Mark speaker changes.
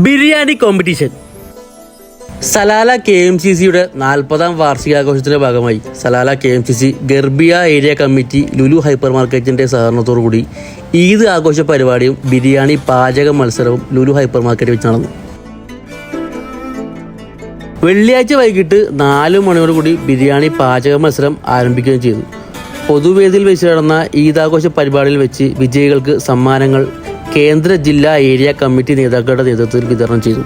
Speaker 1: Biryani competition. Salalah KMCCയുടെ 40ാം വാർഷികാഘോഷത്തിന്റെ ഭാഗമായി Salalah KMCC Gharbia area committee Lulu hyper മാർക്കറ്റിന്റെ സഹകരണത്തോടുകൂടി ഈദ് ആഘോഷ പരിപാടിയും ബിരിയാണി പാചക മത്സരവും ലുലു ഹൈപ്പർ മാർക്കറ്റ് വെച്ച് നടന്നു. വെള്ളിയാഴ്ച വൈകിട്ട് 4 മണിയോടുകൂടി ബിരിയാണി പാചക മത്സരം ആരംഭിക്കുകയും ചെയ്തു. പൊതുവേദിയിൽ വെച്ച് നടന്ന ഈദാഘോഷ പരിപാടിയിൽ വെച്ച് വിജയികൾക്ക് സമ്മാനങ്ങൾ കേന്ദ്ര ജില്ലാ ഏരിയ കമ്മിറ്റി നേതാക്കളുടെ നേതൃത്വത്തിൽ വിതരണം ചെയ്തു.